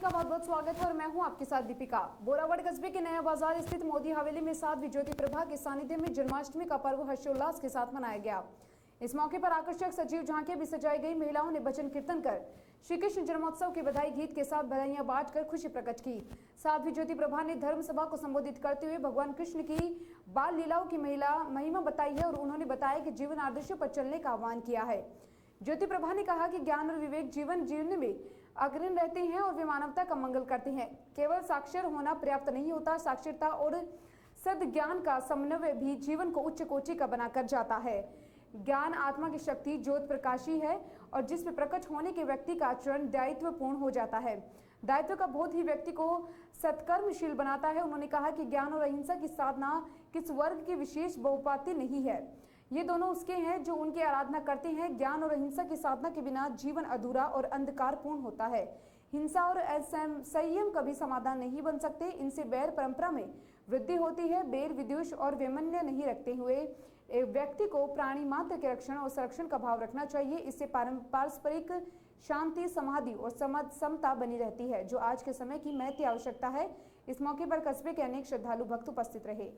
का बहुत बहुत स्वागत है और मैं हूं आपके साथ दीपिका। बोरावड़ कस्बे के नया बाजार स्थित मोदी हवेली में साध्वी ज्योति प्रभा के सानिध्य में जन्माष्टमी का पर्व हर्षोल्लास के साथ मनाया गया। इस मौके पर आकर्षक सजीव झांकियां भी सजाई गई। महिलाओं ने भजन कीर्तन कर श्री कृष्ण जन्मोत्सव की बधाई गीत के साथ बधाइयां बांटकर खुशी प्रकट की। साध्वी ज्योति प्रभा ने धर्म सभा को संबोधित करते हुए भगवान कृष्ण की बाल लीलाओं की महिमा बताई है और उन्होंने बताया कि जीवन आदर्शों पर चलने का आह्वान किया है। ज्योति प्रभा ने कहा कि ज्ञान और विवेक जीवन जीने में अग्रणी रहते हैं और वे मानवता का मंगल करते हैं। केवल साक्षर होना पर्याप्त नहीं होता, साक्षरता और सद्ज्ञान का समन्वय भी जीवन को उच्च कोटि का बनाकर जाता है। ज्ञान आत्मा की शक्ति ज्योत प्रकाशी है और जिसमें प्रकट होने के व्यक्ति का आचरण दायित्वपूर्ण हो जाता है। दायित्व का बोध ही व्यक्ति को सत्कर्मशील बनाता है। उन्होंने कहा कि ज्ञान और अहिंसा की साधना किस वर्ग की विशेष बहुपाती नहीं है, ये दोनों उसके हैं जो उनकी आराधना करते हैं। ज्ञान और अहिंसा की साधना के बिना जीवन अधूरा और अंधकारपूर्ण होता है। हिंसा और संयम कभी समाधान नहीं बन सकते। इनसे बैर परंपरा में वृद्धि होती है। बैर विद्वेष और वैमन्य नहीं रखते हुए एक व्यक्ति को प्राणी मात्र के रक्षण और संरक्षण का भाव रखना चाहिए। इससे पारस्परिक शांति, समाधि और समता बनी रहती है, जो आज के समय की महती आवश्यकता है। इस मौके पर कस्बे के अनेक श्रद्धालु भक्त उपस्थित रहे।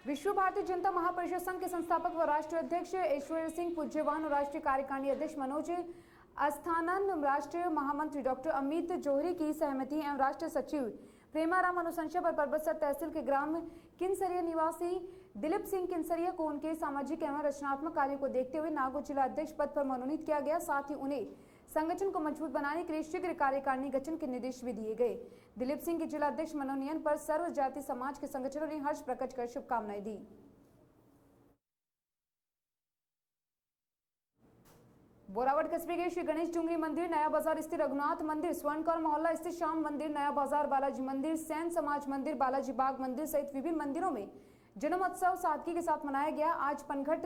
विश्व भारतीय जनता महापरिषद संघ के संस्थापक व राष्ट्रीय अध्यक्ष ऐश्वर्य सिंह पूज्यवान और राष्ट्रीय कार्यकारिणी अध्यक्ष मनोज अस्थानन, राष्ट्रीय महामंत्री डॉक्टर अमित जोहरी की सहमति एवं राष्ट्रीय सचिव प्रेमाराम अनुशंसा पर परबतसर तहसील के ग्राम किनसरिया निवासी दिलीप सिंह किनसरिया को उनके सामाजिक एवं रचनात्मक कार्यों को देखते हुए नागौर जिला अध्यक्ष पद पर मनोनीत किया गया। साथ ही उन्हें संगठन को मजबूत बनाने के लिए शीघ्र कार्यकारिणी गठन के निर्देश भी दिए गए। दिलीप सिंह के जिला अध्यक्ष मनोनयन पर सर्व जाति समाज के संगठनों ने हर्ष प्रकट कर शुभकामनाएं दी। बोरावड़ कस्बे के श्री गणेश डूंगरी मंदिर, नया बाजार स्थित रघुनाथ मंदिर, स्वर्णकर मोहल्ला स्थित श्याम मंदिर, नया बाजार बालाजी मंदिर, सैन समाज मंदिर, बालाजी बाग मंदिर सहित विभिन्न मंदिरों में जन्मोत्सव सादगी के साथ मनाया गया। आज पनघट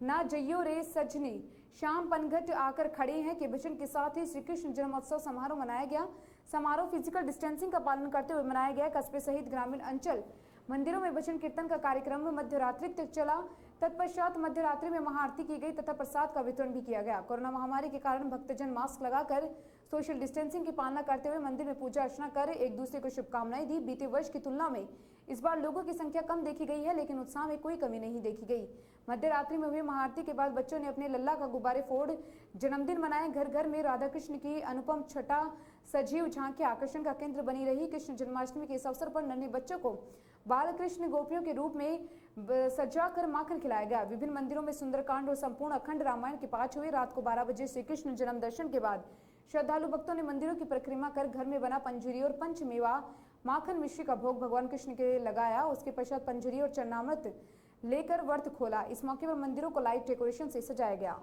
ना जइयो रे सजनी, शाम पनघट आकर खड़े हैं के भजन के साथ ही श्री कृष्ण जन्मोत्सव समारोह मनाया गया। समारोह फिजिकल डिस्टेंसिंग का पालन करते हुए मनाया गया। कस्बे सहित ग्रामीण अंचल मंदिरों में भजन कीर्तन का कार्यक्रम मध्यरात्रि तक चला। तत्पश्चात मध्यरात्रि में महाआरती की गई तथा प्रसाद का वितरण भी किया गया। कोरोना महामारी के कारण भक्तजन मास्क लगाकर सोशल डिस्टेंसिंग की पालना करते हुए मंदिर में पूजा अर्चना कर एक दूसरे को शुभकामनाएं दी। बीते वर्ष की तुलना में इस बार लोगों की संख्या कम देखी गई है, लेकिन उत्साह में कोई कमी नहीं देखी गई। मध्यरात्रि में हुई महाआरती के बाद बच्चों ने अपने लल्ला का गुब्बारे फोड़ जन्मदिन मनाए। घर घर में राधा कृष्ण की अनुपम छटा सजीव झांकी आकर्षण का केंद्र बनी रही। कृष्ण जन्माष्टमी के इस अवसर पर नन्हे बच्चों को बाल कृष्ण गोपियों के रूप में सजाकर माखन खिलाया गया। विभिन्न मंदिरों में सुंदरकांड और संपूर्ण अखंड रामायण के पाठ हुए। रात को 12 बजे श्री कृष्ण जन्म दर्शन के बाद श्रद्धालु भक्तों ने मंदिरों की परिक्रमा कर घर में बना पंजरी और पंचमेवा माखन मिश्री का भोग भगवान कृष्ण के लिए लगाया। उसके पश्चात पंजरी और चरणामृत लेकर व्रत खोला। इस मौके पर मंदिरों को लाइट डेकोरेशन से सजाया गया।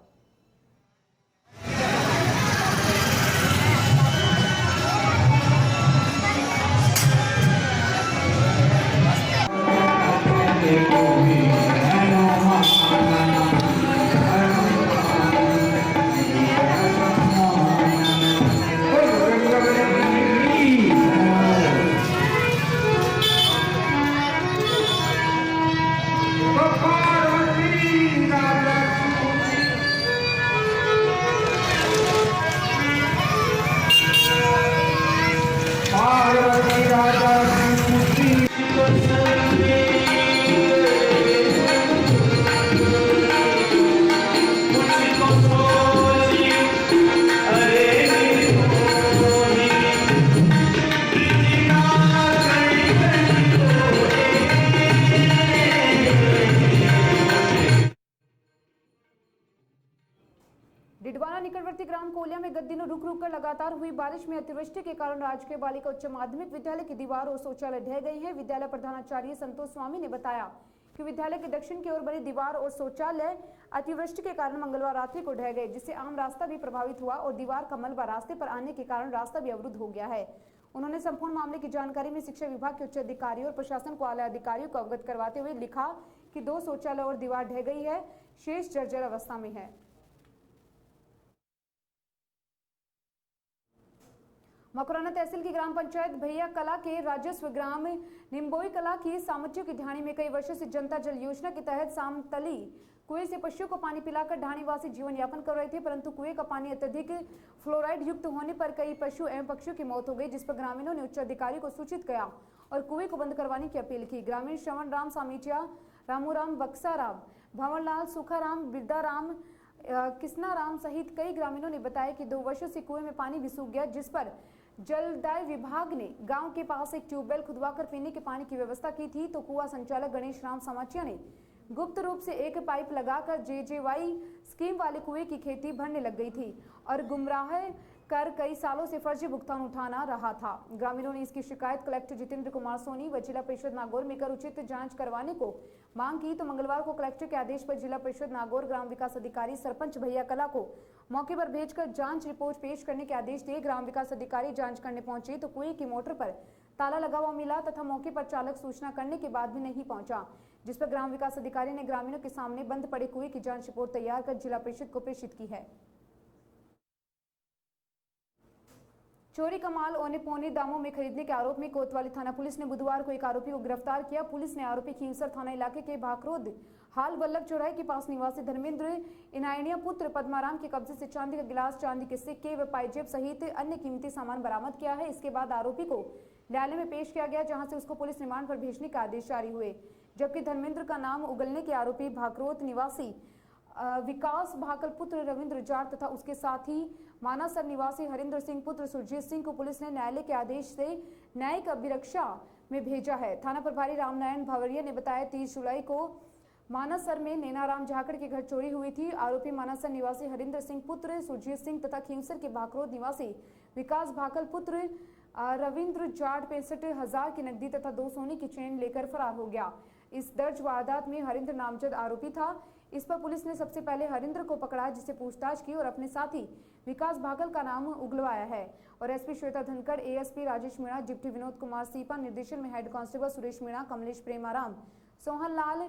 डिडवाना निकटवर्ती ग्राम कोलिया में गत दिनों रुक रुक कर लगातार हुई बारिश में अतिवृष्टि के कारण राजकीय बालिका उच्च माध्यमिक विद्यालय की दीवार और शौचालय ढह गई है। विद्यालय प्रधानाचार्य संतोष स्वामी ने बताया कि विद्यालय के दक्षिण की ओर बनी दीवार और शौचालय अतिवृष्टि के कारण मंगलवार रात्रि को ढह गए, जिससे आम रास्ता भी प्रभावित हुआ और दीवार का मलबा रास्ते पर आने के कारण रास्ता भी अवरुद्ध हो गया है। उन्होंने संपूर्ण मामले की जानकारी में शिक्षा विभाग के उच्च अधिकारियों और प्रशासन को आला अधिकारियों को अवगत करवाते हुए लिखा कि 2 शौचालय और दीवार ढह गई है, शेष जर्जर अवस्था में है। मकराना तहसील की ग्राम पंचायत भैया कला के राजस्व ग्राम निम्बोई कला की सामच्यों की ढाणी में कई वर्षों से जनता जल योजना के तहत सामतली कुएं से पशुओं को पानी पिलाकर ढाणीवासी जीवन यापन कर रहे थे, परंतु कुएं का पानी अत्यधिक फ्लोराइड युक्त होने पर कई पशु एवं पक्षियों की मौत हो गई, जिस पर ग्रामीणों ने उच्च अधिकारी को सूचित किया और कुएं को बंद करवाने की अपील की। ग्रामीण श्रवण राम सामीचिया, रामूराम बक्साराम, भंवरलाल, सुखाराम, बिरदाराम, किस्नाराम सहित कई ग्रामीणों ने बताया कि 2 वर्षों से कुएं में पानी भी सूख गया, जिस पर जलदाय विभाग ने गांव के पास एक ट्यूबवेल खुदवाकर पीने के पानी की व्यवस्था की थी, तो कुआं संचालक गणेश राम सामाचिया ने गुप्त रूप से एक पाइप लगाकर जेजेवाई स्कीम वाले कुएं की खेती भरने लग गई थी और गुमराह कर कई सालों से फर्जी भुगतान उठाना रहा था। ग्रामीणों ने इसकी शिकायत कलेक्टर जितेंद्र कुमार सोनी व जिला परिषद नागौर में कर उचित जांच करवाने को मांग की, तो मंगलवार को कलेक्टर के आदेश पर जिला परिषद नागौर ग्राम विकास अधिकारी सरपंच भैया कला को मौके पर भेजकर जांच रिपोर्ट पेश करने के आदेश दिए। ग्राम विकास अधिकारी जांच करने पहुंचे तो कुएं की मोटर पर ताला लगा हुआ मिला तथा मौके पर चालक सूचना करने के बाद भी नहीं पहुंचा, जिस पर ग्राम विकास अधिकारी ने ग्रामीणों के सामने बंद पड़े कुएं की जांच रिपोर्ट तैयार कर जिला परिषद को प्रेषित की है। चोरी का माल औने पौने दामों में खरीदने के आरोप में कोतवाली थाना पुलिस ने बुधवार को एक आरोपी को गिरफ्तार किया। पुलिस ने आरोपी खींवसर थाना इलाके के भाखरोद हाल वल्लभ चौराहे के पास निवासी धर्मेंद्र इनायनिया पुत्र पद्माराम के कब्जे से चांदी का गिलास, चांदी के सिक्के व पाइजेब सहित अन्य कीमती सामान बरामद किया है। इसके बाद आरोपी को न्यायालय में पेश किया गया, जहां से उसको पुलिस रिमांड पर भेजने का आदेश जारी हुए, जबकि धर्मेंद्र का नाम उगलने के आरोपी भाखरोद निवासी विकास भाकल पुत्र रविंद्र जाट तथा उसके साथी मानासर निवासी हरिंद्र सिंह पुत्र सुरजीत सिंह को पुलिस ने न्यायालय के आदेश से न्यायिक अभिरक्षा में भेजा है। थाना प्रभारी रामनारायण भावरिया ने बताया 30 जुलाई को मानासर में नैनाराम झाकड़ के घर चोरी हुई थी। आरोपी मानासर निवासी हरिंद्र सिंह पुत्र सुरजीत सिंह तथा खींवसर के भाखरोद निवासी विकास भाकल पुत्र रविंद्र जाट 65,000 की नकदी तथा 2 सोने की चेन लेकर फरार हो गया। इस दर्ज वारदात में हरिंद्र नामजद आरोपी था। इस पर पुलिस ने सबसे पहले हरिंद्र को पकड़ा, जिससे पूछताछ की और अपने साथी विकास भागल का नाम उगलवाया है और SP Shweta Dhankhar, ASP Rajesh Meena, deputy Vinod Kumar cepa, निर्देशन में हेड कांस्टेबल सुरेश मीणा, कमलेश प्रेमाराम, सोहन लाल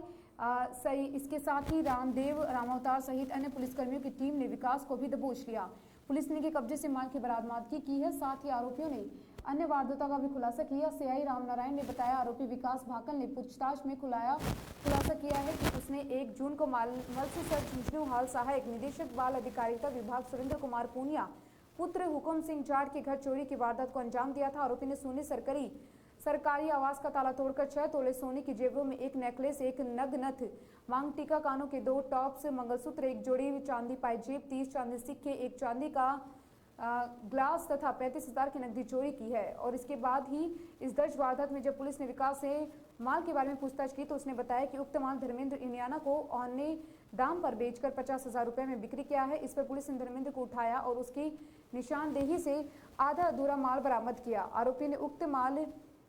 सही इसके साथ ही रामदेव रामावतार सहित अन्य पुलिसकर्मियों की टीम ने विकास को भी दबोच लिया। पुलिस ने के कब्जे से माल की बरामदगी की है, साथ ही आरोपियों ने अन्य वारदातों का भी खुलासा किया। सीआई रामनारायण ने बताया आरोपी विकास भाकल ने पूछताछ में खुलासा किया है कि उसने 1 जून को मत्स्य सर्च विष्णु हाल सहायक निदेशक बाल अधिकारिता विभाग सुरेंद्र कुमार पूनिया पुत्र हुकुम सिंह जाट के घर चोरी की वारदात को अंजाम दिया था। आरोपी ने सोने सरकारी आवास का ताला तोड़कर 6 तोले सोने की जेवरों में 1 नेकलेस, 1 नग नथ, मांग टीका, कानों के 2 टॉप्स, मंगलसूत्र, 1 जोड़ी चांदी पाइजेब, 30 चांदी सिक्के, 1 चांदी का ग्लास तथा 35,000 की नकदी चोरी की है। और इसके बाद ही इस दर्ज वारदात में जब पुलिस ने विकास से माल के बारे में पूछताछ की तो उसने बताया कि उक्त माल धर्मेंद्र इनियाना को औने दाम पर बेचकर 50,000 रुपए में बिक्री किया है। इस पर पुलिस ने धर्मेंद्र को उठाया और उसकी निशानदेही से आधा अधूरा माल बरामद किया। आरोपी ने उक्त माल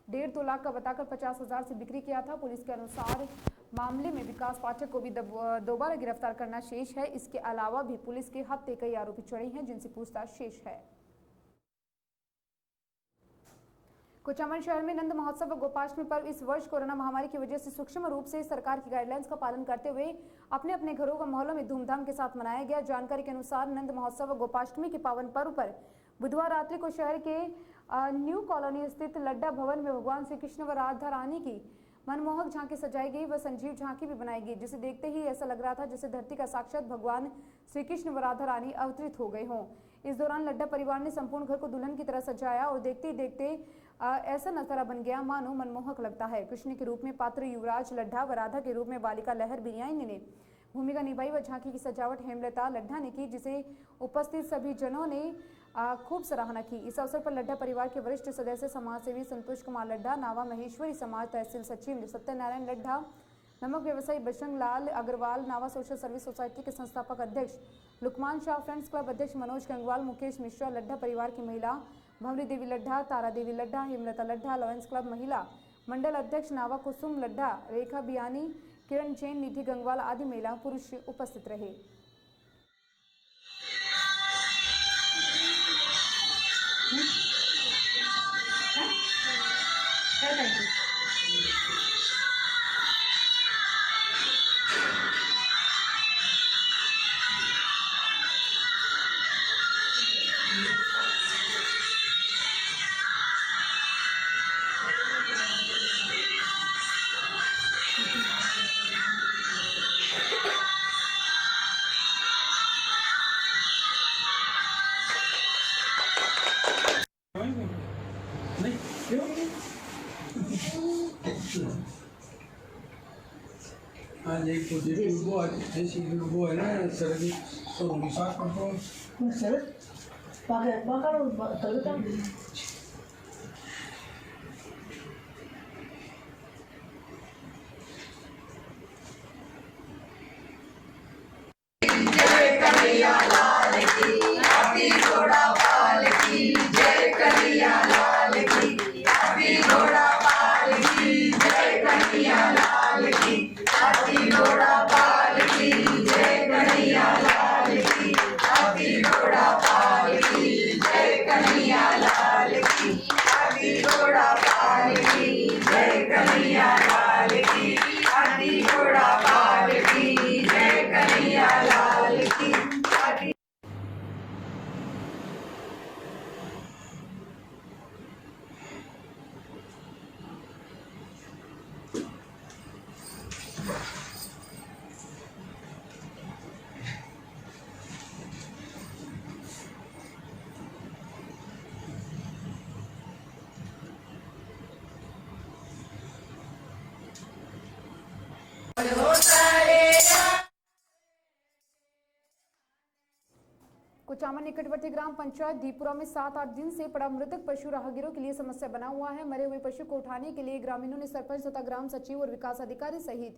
1.5-2 लाख का बताकर 50,000 से बिक्री किया था। पुलिस के अनुसार मामले में विकास पाठक को भी दोबारा गिरफ्तार करना शेष है। इसके अलावा भी पुलिस के हत्थे कई आरोपी चढ़े हैं जिनसे पूछताछ शेष है। कुचामन शहर में नंद महोत्सव व गोपाष्टमी पर्व इस वर्ष कोरोना महामारी की वजह से सूक्ष्म रूप से सरकार की गाइडलाइंस का पालन करते हुए अपने अपने घरों व मोहल्लों में धूमधाम के साथ मनाया गया। जानकारी के अनुसार नंद महोत्सव व गोपाष्टमी के पावन पर्व पर बुधवार रात्रि को शहर के न्यू कॉलोनी स्थित लड्डा भवन में भगवान श्री कृष्ण व राधा रानी की मनमोहक झांकी सजाई गई व संजीव झांकी भी बनाई गई, जिसे देखते ही ऐसा लग रहा था जैसे धरती का साक्षात भगवान श्री कृष्ण व राधा रानी अवतरित हो गए हों। इस दौरान लड्डा परिवार ने संपूर्ण घर को दुल्हन की तरह सजाया और देखते ही देखते ऐसा नजारा बन गया मानो मनमोहक लगता है। कृष्ण के रूप में पात्र युवराज लड्डा व राधा के रूप में बालिका लहर बिरियानी ने भूमिका निभाई व झांकी की सजावट हेमलता लड्ढा ने की, जिसे उपस्थित सभी जनों ने खूब सराहना की। इस अवसर पर लड्ढा परिवार के वरिष्ठ सदस्य समाजसेवी संतोष कुमार लड्ढा, नावा महेश्वरी समाज तहसील सचिव सत्यनारायण लड्ढा, नमक व्यवसायी बजरंग लाल अग्रवाल, नावा सोशल सर्विस सोसाइटी के संस्थापक अध्यक्ष लुकमान शाह, फ्रेंड्स क्लब अध्यक्ष मनोज गंगवाल, मुकेश मिश्रा, लड्ढा परिवार की महिला भंवरी देवी लड्ढा, तारा देवी लड्ढा, हेमलता लड्ढा, लॉयंस क्लब महिला मंडल अध्यक्ष नावा कुसुम लड्ढा, रेखा बियानी, किरण जैन, निधि गंगवाल आदि महिला पुरुष उपस्थित रहे। आज एक पॉजिटिव वो जैसी वो है ना सर्दी तो होगी साथ में सर पाके पाका तलता कुचामन निकटवर्ती ग्राम पंचायत दीपुरा में 7-8 दिन से पड़ा मृतक पशु राहगीरों के लिए समस्या बना हुआ है। मरे हुए पशु को उठाने के लिए ग्रामीणों ने सरपंच तथा ग्राम सचिव और विकास अधिकारी सहित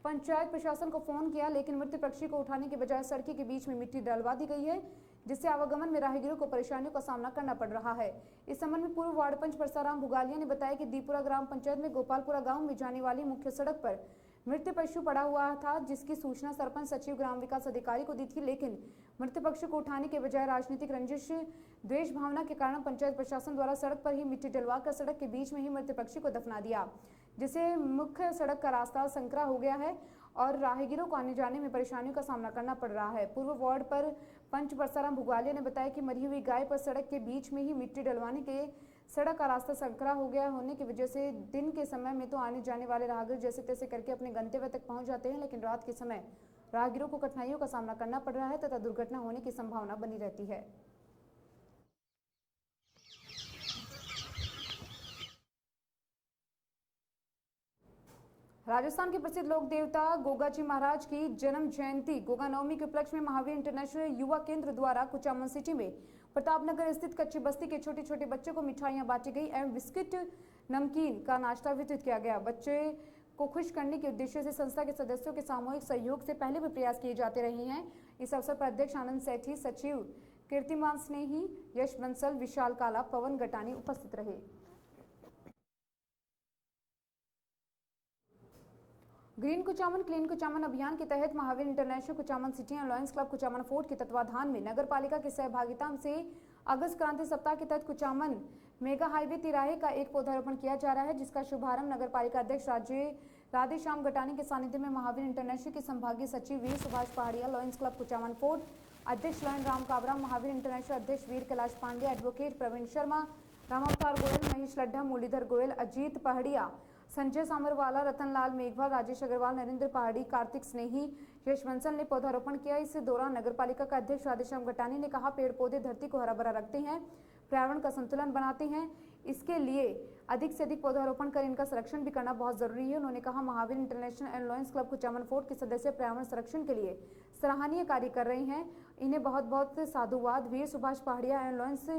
पंचायत प्रशासन को फोन किया, लेकिन मृत पक्षी को उठाने के बजाय सड़क के बीच में मिट्टी डलवा दी गई है, जिससे आवागमन में राहगीरों को परेशानियों का सामना करना पड़ रहा है। इस संबंध में पूर्व वार्ड पंच परसाराम भुगालिया ने बताया कि दीपुरा ग्राम पंचायत में गोपालपुरा गाँव में जाने वाली मुख्य सड़क पर मृत पशु पड़ा हुआ था, जिसकी सूचना सरपंच सचिव ग्राम विकास अधिकारी को दी थी, लेकिन मृत पशु को उठाने के बजाय राजनीतिक रंजिश द्वेष भावना के कारण पंचायत प्रशासन द्वारा सड़क पर ही मिट्टी डलवाकर सड़क के बीच में ही मृत पक्षी को दफना दिया, जिससे मुख्य सड़क का रास्ता संकरा हो गया है और राहगीरों को आने जाने में परेशानियों का सामना करना पड़ रहा है। पूर्व वार्ड पर पंच परसाराम भुगालिया ने बताया कि मरी हुई गाय पर सड़क के बीच में ही मिट्टी डलवाने के सड़क का रास्ता संकरा हो गया होने की वजह से दिन के समय में तो आने जाने वाले राहगीर जैसे तैसे करके अपने गंतव्य तक पहुंच जाते हैं, लेकिन रात के समय राहगीरों को कठिनाइयों का सामना करना पड़ रहा है तथा दुर्घटना होने की संभावना बनी रहती है। राजस्थान के प्रसिद्ध लोक देवता गोगा जी महाराज की जन्म जयंती गोगा नवमी के उपलक्ष्य में महावीर इंटरनेशनल युवा केंद्र द्वारा कुचामन सिटी में प्रतापनगर स्थित कच्ची बस्ती के छोटे छोटे बच्चों को मिठाइयां बांटी गई एवं बिस्किट नमकीन का नाश्ता वितरित किया गया। बच्चे को खुश करने के उद्देश्य से संस्था के सदस्यों के सामूहिक सहयोग से पहले भी प्रयास किए जाते रहे हैं। इस अवसर पर अध्यक्ष आनंद सेठी, सचिव कीर्तिमान स्नेही, यश बंसल, विशाल काला, पवन गटानी उपस्थित रहे। ग्रीन कुचामन क्लीन कुचामन अभियान के तहत Mahavir international Kuchaman city and lions club Kuchaman fort के तत्वाधान में नगर पालिका की सहभागिता से अगस्त क्रांति सप्ताह के तहत कुचामन मेगा हाईवे तिराहे का एक पौधारोपण किया जा रहा है, जिसका शुभारंभ नगर पालिका अध्यक्ष राधेश्याम गटानी के सानिध्य में महावीर इंटरनेशनल के संभागीय सचिव वीर सुभाष पहाड़िया, लॉयंस क्लब कुचामन फोर्ट अध्यक्ष लॉयन राम काबरा, महावीर इंटरनेशनल अध्यक्ष वीर कैलाश पांडे, एडवोकेट प्रवीण शर्मा, रामावतार गोयल, महेश लड्ढा, मुरलीधर गोयल, अजीत पहाड़िया, संजय सामरवाला, रतनलाल मेघवाल, राजेश अग्रवाल, नरेंद्र पहाड़ी, कार्तिक स्नेही, यश बंसल ने पौधारोपण किया। इस दौरान नगर पालिका का अध्यक्ष राधेश्याम गटानी ने कहा, पेड़ पौधे धरती को हरा भरा रखते हैं, पर्यावरण का संतुलन बनाते हैं, इसके लिए अधिक से अधिक पौधारोपण कर इनका संरक्षण भी करना बहुत जरूरी है। उन्होंने कहा, Mahavir international and lions club Kuchaman fort के सदस्य पर्यावरण संरक्षण के लिए सराहनीय कार्य कर रहे हैं, इन्हें बहुत बहुत साधुवाद। वीर सुभाष पहाड़िया एंड लॉयंस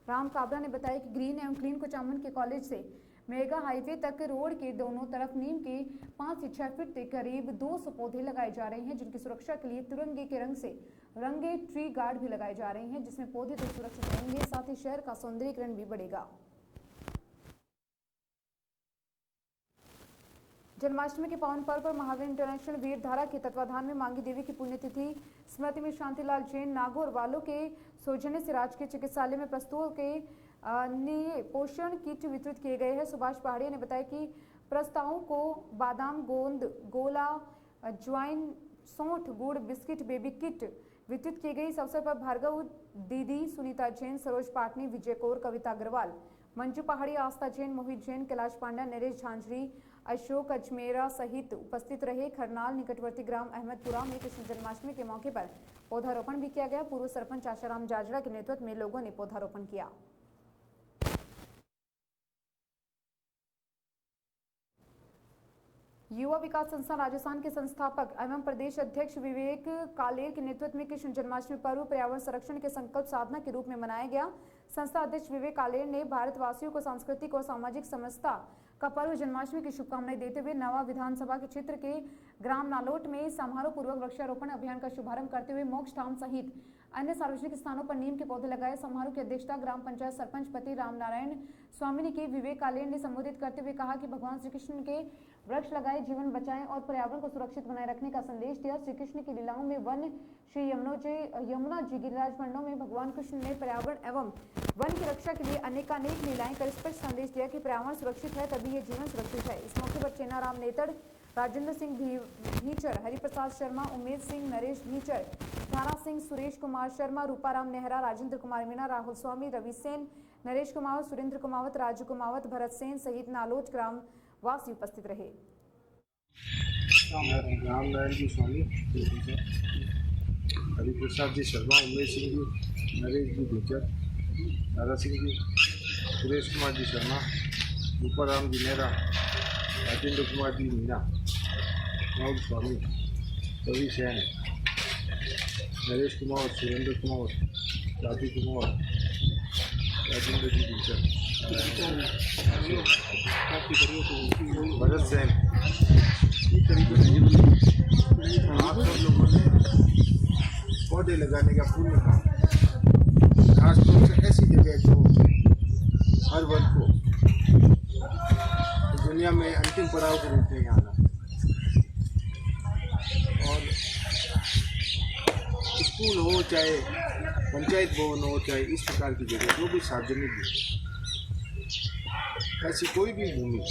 राम काबरा ने बताया कि ग्रीन एवं क्लीन कुचामन के कॉलेज से मेगा हाईवे तक रोड के दोनों तरफ नीम के 5 से 6 फीट के करीब 200 पौधे लगाए जा रहे हैं, जिनकी सुरक्षा के लिए तिरंगे के रंग से रंगे ट्री गार्ड भी लगाए जा रहे हैं, जिसमें पौधे तो सुरक्षित रहेंगे, साथ ही शहर का सौंदर्यीकरण भी बढ़ेगा। जन्माष्टमी के पावन पर्व पर महावीर इंटरनेशनल वीर धारा के तत्वाधान में मांगी देवी की पुण्यतिथि स्मृति में शांतिलाल जैन नागौर वालों के सौजन्य से राजकीय चिकित्सालय में प्रस्तुतों के लिए पोषण किट वितरित किए गए हैं। सुभाष पहाड़िया ने बताया कि प्रस्तावों को बादाम, गोंद, गोला, ज्वाइन, सौंठ, गुड़, बिस्किट, बेबी किट वितरित की गई। इस अवसर पर भार्गव दीदी, सुनीता जैन, सरोज पाटनी, विजय कौर, कविता अग्रवाल, मंजू पहाड़ी, आस्था जैन, मोहित जैन, कैलाश पांडा, नरेश झांझरी, अशोक अजमेरा सहित उपस्थित रहे। खरनाल निकटवर्ती ग्राम अहमदपुरा में कृष्ण जन्माष्टमी के मौके पर पौधारोपण भी किया गया। पूर्व सरपंच आशाराम जाजरा के नेतृत्व में लोगों ने पौधारोपण किया। युवा विकास संस्थान राजस्थान के संस्थापक एवं प्रदेश अध्यक्ष विवेक कालेर के नेतृत्व में कृष्ण जन्माष्टमी पर्व पर्यावरण संरक्षण के संकल्प साधना के रूप में मनाया गया। संस्था अध्यक्ष विवेक कालेर ने भारतवासियों को सांस्कृतिक और सामाजिक समरसता का पर्व जन्माष्टमी की शुभकामनाएं देते हुए नवा विधानसभा के क्षेत्र के ग्राम नालोट में समारोह पूर्वक वृक्षारोपण अभियान का शुभारंभ करते हुए मोक्ष धाम सहित अन्य सार्वजनिक स्थानों पर नीम के पौधे लगाए। समारोह की अध्यक्षता ग्राम पंचायत सरपंच पति राम नारायण स्वामी ने की। विवेक कालेर ने संबोधित करते हुए कहा कि भगवान श्री कृष्ण के वृक्ष लगाए जीवन बचाएं और पर्यावरण को सुरक्षित बनाए रखने का संदेश दिया। श्री कृष्ण की लीलाओं में वन श्री यमुना जी गिरिराज मंडलों में भगवान कृष्ण ने पर्यावरण एवं वन की रक्षा के लिए अनेकानेक लीलाएं कर स्पष्ट संदेश दिया कि पर्यावरण सुरक्षित है तभी ये जीवन सुरक्षित है। इस मौके पर चेनाराम नेतड़, राजेंद्र सिंह भीचर, हरिप्रसाद शर्मा, उमेश सिंह, नरेश भीचर, धारा सिंह, सुरेश कुमार शर्मा, रूपाराम नेहरा, राजेंद्र कुमार मीणा, राहुल स्वामी, रवि सेन, नरेश कुमावत, सुरेंद्र कुमावत, राजू कुमावत, भरत सेन सहित नालोट ग्राम वासी उपस्थित रहे। राम नारायण जी स्वामी, हरिप्रसाद जी शर्मा, उमेश सिंह जी, नरेश जी भीचर, दारा सिंह जी, सुरेश कुमार जी शर्मा, रूपाराम जी नेहरा, राजेंद्र कुमार जी मीणा, राहुल स्वामी, रवि सेन, नरेश कुमार, सुरेंद्र कुमार, राजू कुमार, राजेंद्र जी भीचर, भरत सेन, आप सब लोगों ने पौधे लगाने का पुण्य काम, खासतौर से ऐसी जगह जो हर वर्ग को दुनिया में अंतिम पड़ाव के रूप में आना, और स्कूल हो चाहे पंचायत भवन हो चाहे इस प्रकार की जगह जो भी सार्वजनिक है, ऐसी कोई भी भूमि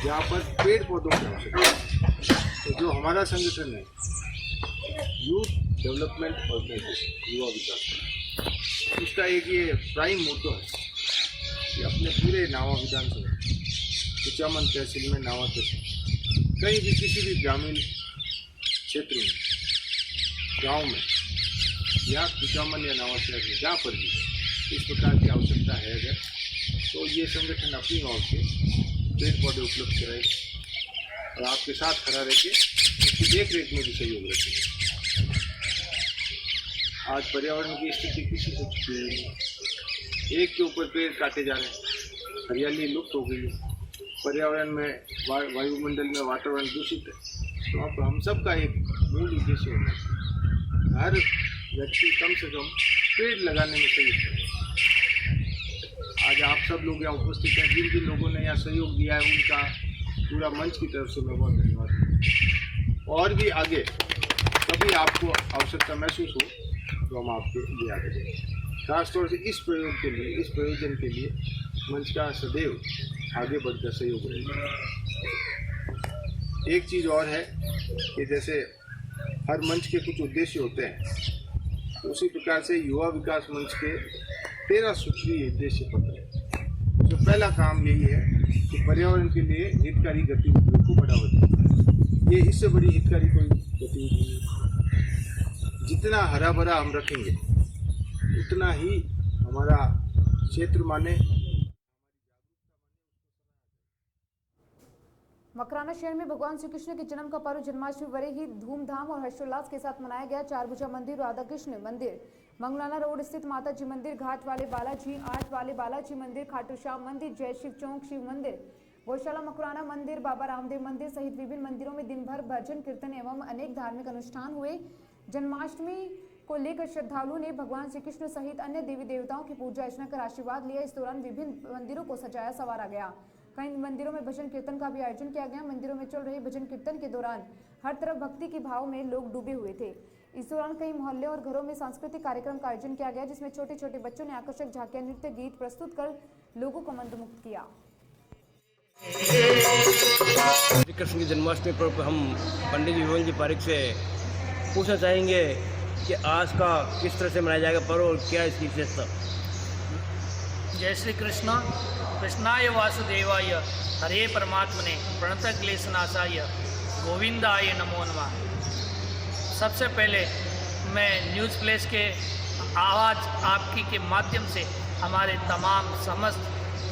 जहाँ पर पेड़ पौधों की आवश्यकता है, तो जो हमारा संगठन है यूथ डेवलपमेंट ऑर्गेनाइजेशन युवा विकास, उसका एक ये प्राइम मोटो है कि अपने पूरे नावा विधानसभा, कुचामन तहसील में नावा तहसील, कहीं भी किसी भी ग्रामीण क्षेत्र में, गांव में या कुचामन या नावा शहर में जहाँ पर भी इस प्रकार की आवश्यकता है अगर, तो ये संगठन अपनी ओर से पेड़ पौधे उपलब्ध कराए और आपके साथ खड़ा रह के उसकी देख रेख में भी सहयोग रखें। आज पर्यावरण की स्थिति किसी से नहीं, एक के ऊपर पेड़ काटे जा रहे हैं, हरियाली लुप्त हो गई है, पर्यावरण में वायुमंडल में वातावरण दूषित है। तो अब हम सब का एक मूल उद्देश्य होना है, हर व्यक्ति कम से कम पेड़ लगाने में सहयोग करें। आज आप सब लोग यहाँ उपस्थित हैं, जिन जिन लोगों ने यहाँ सहयोग दिया है उनका पूरा मंच की तरफ से मैं बहुत धन्यवाद दूँ। और भी आगे कभी आपको आवश्यकता महसूस हो तो हम आपके लिए आगे बढ़ेंगे। खासतौर से इस प्रयोग के लिए, इस प्रयोजन के लिए मंच का सदैव आगे बढ़कर सहयोग रहेगा। एक चीज़ और है कि जैसे हर मंच के कुछ उद्देश्य होते हैं, तो उसी प्रकार से युवा विकास मंच के 13 सूत्रीय उद्देश्य पत्र है। तो पहला काम यही है कि पर्यावरण के लिए हितकारी गतिविधियों को बढ़ावा दें। ये इससे बड़ी हितकारी कोई गतिविधि नहीं। जितना हरा भरा हम रखेंगे उतना ही हमारा क्षेत्र माने। मकराना शहर में भगवान श्री कृष्ण के जन्म का पर्व जन्माष्टमी बड़े ही धूमधाम और हर्षोल्लास के साथ मनाया गया। चारभुजा मंदिर, राधा कृष्ण मंदिर, मंगलाना रोड स्थित माता जी मंदिर, घाट वाले बालाजी, आठ वाले बालाजी मंदिर, खाटू श्याम मंदिर, जय शिव चौक शिव मंदिर, गौशाला मकराना मंदिर, बाबा रामदेव मंदिर सहित विभिन्न मंदिरों में दिन भर भजन कीर्तन एवं अनेक धार्मिक अनुष्ठान हुए। जन्माष्टमी को लेकर श्रद्धालुओं ने भगवान श्री कृष्ण सहित अन्य देवी देवताओं की पूजा अर्चना कर आशीर्वाद लिया। इस दौरान विभिन्न मंदिरों को सजाया संवारा गया। कई मंदिरों में भजन कीर्तन का भी आयोजन किया गया। मंदिरों में चल रहे भजन कीर्तन के दौरान हर तरफ भक्ति के भाव में लोग डूबे हुए थे। इस दौरान कई मोहल्ले और घरों में सांस्कृतिक कार्यक्रम का आयोजन किया गया, जिसमें छोटे छोटे बच्चों ने आकर्षक झांकियां, नृत्य, गीत प्रस्तुत कर लोगों को मंत्रमुग्ध किया। श्री कृष्ण की जन्माष्टमी पर्व हम पंडित विमल जी पारिक से पूछना चाहेंगे कि आज का किस तरह से मनाया जाएगा पर्व और क्या इसकी विशेषता। जय श्री कृष्ण। कृष्णाय वासुदेवाय हरे परमात्मने प्रणत क्लेशनाशाय गोविंदाय नमो नमः। सबसे पहले मैं न्यूज़ प्लेस के आवाज़ आपकी के माध्यम से हमारे तमाम समस्त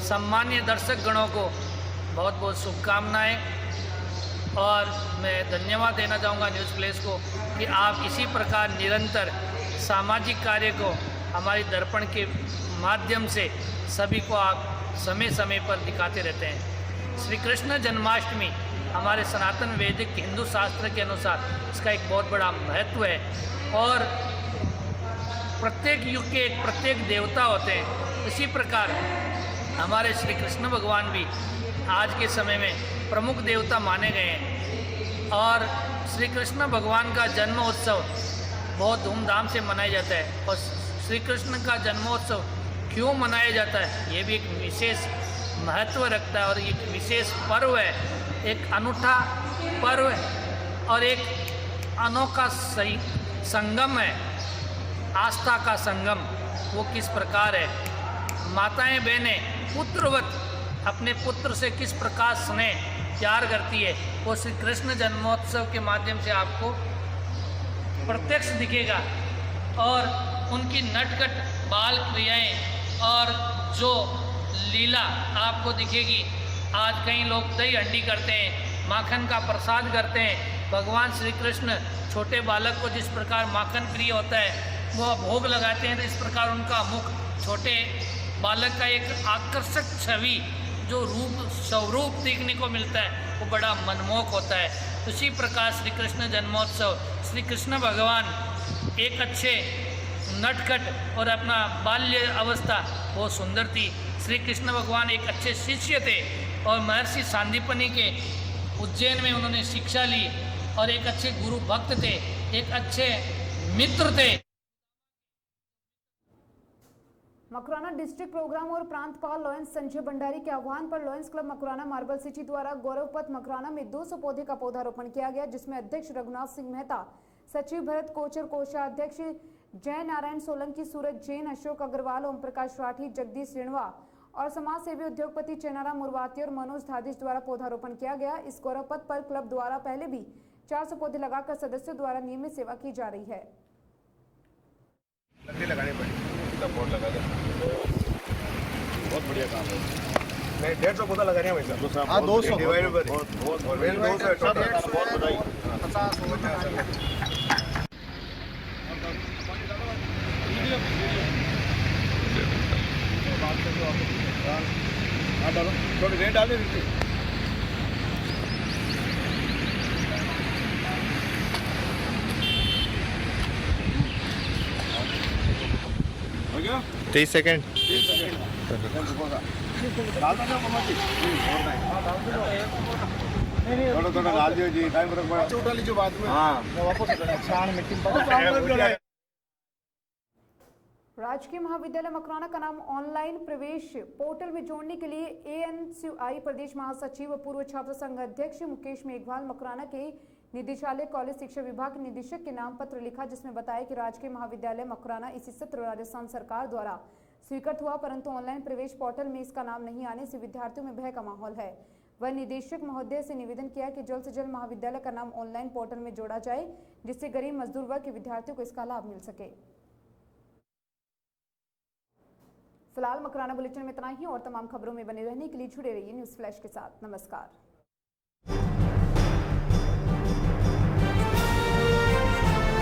सम्मान्य दर्शक गणों को बहुत बहुत शुभकामनाएं। और मैं धन्यवाद देना चाहूँगा न्यूज़ फ्लैश को कि आप इसी प्रकार निरंतर सामाजिक कार्य को हमारी दर्पण के माध्यम से सभी को आप समय समय पर दिखाते रहते हैं। श्री कृष्ण जन्माष्टमी हमारे सनातन वैदिक हिंदू शास्त्र के अनुसार इसका एक बहुत बड़ा महत्व है और प्रत्येक युग के एक प्रत्येक देवता होते हैं। इसी प्रकार हमारे श्री कृष्ण भगवान भी आज के समय में प्रमुख देवता माने गए हैं और श्री कृष्ण भगवान का जन्मोत्सव बहुत धूमधाम से मनाया जाता है। और श्री कृष्ण का जन्मोत्सव क्यों मनाया जाता है, ये भी एक विशेष महत्व रखता है और एक विशेष पर्व है, एक अनूठा पर्व है और एक अनोखा सही संगम है, आस्था का संगम। वो किस प्रकार है, माताएं बहनें पुत्रवत अपने पुत्र से किस प्रकार स्नेह प्यार करती है, वो श्री कृष्ण जन्मोत्सव के माध्यम से आपको प्रत्यक्ष दिखेगा। और उनकी नटखट बाल क्रियाएं और जो लीला आपको दिखेगी। आज कई लोग दही हंडी करते हैं, माखन का प्रसाद करते हैं। भगवान श्री कृष्ण छोटे बालक को जिस प्रकार माखन प्रिय होता है वो भोग लगाते हैं, तो इस प्रकार उनका मुख छोटे बालक का एक आकर्षक छवि जो रूप स्वरूप देखने को मिलता है वो बड़ा मनमोहक होता है। उसी प्रकार श्री कृष्ण जन्मोत्सव, श्री कृष्ण भगवान एक अच्छे नटखट और अपना बाल्य अवस्था बहुत सुंदर थी। श्री कृष्ण भगवान एक अच्छे शिष्य थे और महर्षि सांदीपनि के उज्जैन में उन्होंने शिक्षा ली और एक अच्छे गुरु भक्त थे, एक अच्छे मित्र थे। मकराना डिस्ट्रिक्ट प्रोग्राम और प्रांतपाल लॉयंस संजय भंडारी के आह्वान पर lions club Makrana marble city द्वारा गौरव पथ मकराना में 200 पौधे का पौधारोपण किया गया, जिसमें अध्यक्ष रघुनाथ सिंह मेहता, सचिव भरत कोचर, कोषाध्यक्ष जय नारायण सोलंकी, सूरज जैन, अशोक अग्रवाल, ओम प्रकाश राठी, जगदीश रिणवा और समाज सेवी उद्योगपति चेनाराम मुरवाती और मनोज धादिश द्वारा पौधारोपण किया गया। इस गौरव पथ पर क्लब द्वारा पहले भी 400 पौधे लगाकर सदस्यों द्वारा नियमित सेवा की जा रही है। लगाने पड़े बोर्ड लगा दे, बहुत बढ़िया काम है। नहीं 150 पौधा लगा रहे हैं भाई साहब। हाँ 200 डिवाइडेबल बहुत बहुत बधाई। 50 थोड़ी रेट डाल दीजिए। हो गया 30 सेकंड। थोड़ा डाल दियो जी, टाइम रख पड़ा छोटा लीजिए बाद में। हाँ वापस मिट्टी राजकीय महाविद्यालय मकराना का नाम ऑनलाइन प्रवेश पोर्टल में जोड़ने के लिए एएनसीआई प्रदेश महासचिव व पूर्व छात्र संघ अध्यक्ष मुकेश मेघवाल मकराना के निदेशालय कॉलेज शिक्षा विभाग के निदेशक के नाम पत्र लिखा, जिसमें बताया कि राजकीय महाविद्यालय मकराना इसी सत्र राजस्थान सरकार द्वारा स्वीकृत हुआ, परंतु ऑनलाइन प्रवेश पोर्टल में इसका नाम नहीं आने से विद्यार्थियों में भय का माहौल है। वह निदेशक महोदय से निवेदन किया कि जल्द से जल्द महाविद्यालय का नाम ऑनलाइन पोर्टल में जोड़ा जाए, जिससे गरीब मजदूर वर्ग के विद्यार्थियों को इसका लाभ मिल सके। फिलहाल मकराना बुलेटिन में इतना ही और तमाम खबरों में बने रहने के लिए जुड़े रहिए न्यूज़ फ्लैश के साथ। नमस्कार।